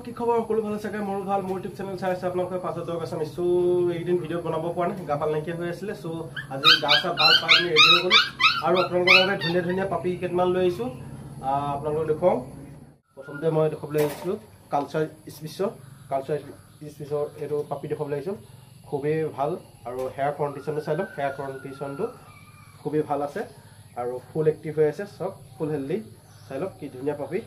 কি খবৰ সকলো ভালে চাগে মোৰ ভাল মোৰ ইউটিউব চেনেল চাই আছে আপোনালোকে পাছত দৰকাৰ আছে মিছো এইদিন ভিডিঅ' বনাব পৰা নাই গাপাল নাইকিয়া হৈ আছিলে সো আজি গা চা ভাল পাই ৰেডি হৈ গ'লো আৰু আপোনালোকৰ বাবে ধুনীয়া ধুনীয়া পাপি কেইটামান লৈ আহিছোঁ আপোনালোকক দেখুৱাওঁ প্ৰথমতে মই দেখুৱাবলৈ আহিছিলোঁ কালচাৰ স্পিচৰ এইটো পাপি দেখুৱাবলৈ আহিছোঁ খুবেই ভাল আৰু হেয়াৰ কণ্ডিশ্যনটো চাই লওক হেয়াৰ কণ্ডিশ্যনটো খুবেই ভাল আছে আৰু ফুল এক্টিভ হৈ আছে চব ফুল হেল্ডি চাই লওক কি ধুনীয়া পাপি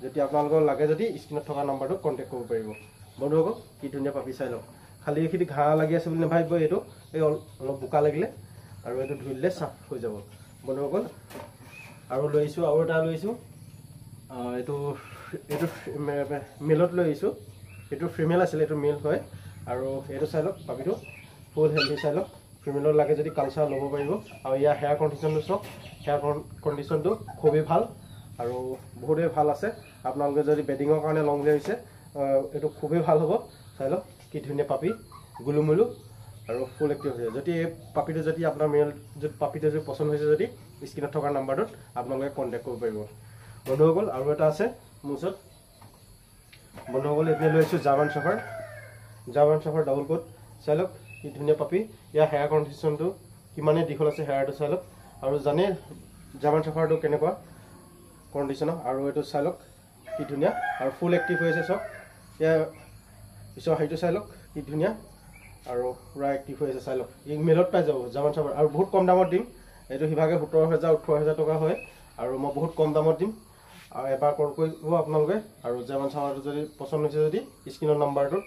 যদি আপোনালোকৰ লাগে যদি স্ক্ৰীনত থকা নম্বৰটো কণ্টেক্ট কৰিব পাৰিব বন্ধুসকল কি ধুনীয়া পাপি চাই লওক খালি এইখিনি ঘাঁহ লাগি আছে বুলি নাভাবিব এইটো এই অলপ বোকা লাগিলে আৰু এইটো ধুই দিলে চাফ হৈ যাব বন্ধুসকল আৰু লৈ আহিছোঁ আৰু এটা লৈ আহিছোঁ এইটো মেলত লৈ আহিছোঁ এইটো ফিমেল আছিলে এইটো মেল হয় আৰু এইটো চাই লওক পাপিটো ফুল হেল্ডি চাই লওক ফিমেলৰ লাগে যদি কালচাৰ ল'ব পাৰিব আৰু ইয়াৰ হেয়াৰ কণ্ডিশ্যনটো চাওক হেয়াৰ কণ্ডিশ্যনটো খুবেই ভাল আৰু বহুতেই ভাল আছে আপোনালোকে যদি বেডিঙৰ কাৰণে লং লৈ আহিছে এইটো খুবেই ভাল হ'ব চাই লওক কি ধুনীয়া পাপি গুলুমুলু আৰু ফুল এক্টিভ হৈছে যদি এই পাপিটো যদি আপোনাৰ মেল যদি পাপিটো যদি পচন্দ হৈছে যদি স্ক্ৰীনত থকা নাম্বাৰটোত আপোনালোকে কণ্টেক্ট কৰিব পাৰিব বন্ধুসকল আৰু এটা আছে মোৰ ওচৰত বন্ধুসকল এতিয়া লৈ আহিছোঁ জাৰ্মান চাফাৰ ডাবল কোট চাই লওক কি ধুনীয়া পাপি ইয়াৰ হেয়াৰ কণ্ডিশ্যনটো কিমানেই দীঘল আছে হেয়াৰটো চাই লওক আৰু জানে জাৰ্মান চাফাৰটো কেনেকুৱা কণ্ডিশ্যনৰ আৰু এইটো চাই লওক কি ধুনীয়া আৰু ফুল এক্টিভ হৈ আছে চব ইয়াৰ পিছৰ সেইটো চাই লওক কি ধুনীয়া আৰু পূৰা এক্টিভ হৈ আছে চাই লওক ই মেলত পাই যাব জাৰ্মান চাফাৰ আৰু বহুত কম দামত দিম এইটো সিভাগে 17,000 18,000 টকা হয় আৰু মই বহুত কম দামত দিম আৰু এবাৰ কল কৰিব আপোনালোকে আৰু জাৰ্মান চাফাৰটো যদি পচন্দ হৈছে যদি স্ক্ৰীনৰ নাম্বাৰটোত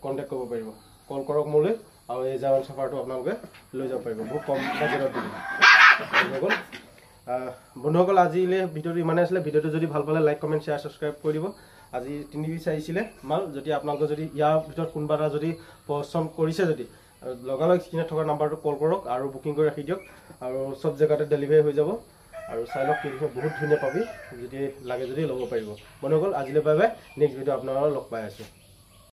কণ্টেক্ট কৰিব পাৰিব কল কৰক মোলৈ আৰু এই জাৰ্মান চাফাৰটো আপোনালোকে লৈ যাব পাৰিব বহুত কম বাজেটত দিম বন্ধুসকল আজিলৈ ভিডিঅ'টো ইমানেই আছিলে ভিডিঅ'টো যদি ভাল পালে লাইক কমেণ্ট শ্বেয়াৰ ছাবস্ক্ৰাইব কৰি দিব আজি 3 পিচ আহিছিলে মাল যদি আপোনালোকে যদি ইয়াৰ ভিতৰত কোনোবা এটা যদি পচন্দ কৰিছে যদি লগালগ স্ক্ৰীনত থকা নাম্বাৰটো কল কৰক আৰু বুকিং কৰি ৰাখি দিয়ক আৰু চব জেগাতে ডেলিভাৰী হৈ যাব আৰু চাই লওক বহুত ধুনীয়া পাবি যদি লাগে যদি ল'ব পাৰিব বন্ধুসকল আজিলৈ বাই বাই নেক্সট ভিডিঅ' আপোনালোকক লগ পাই আছোঁ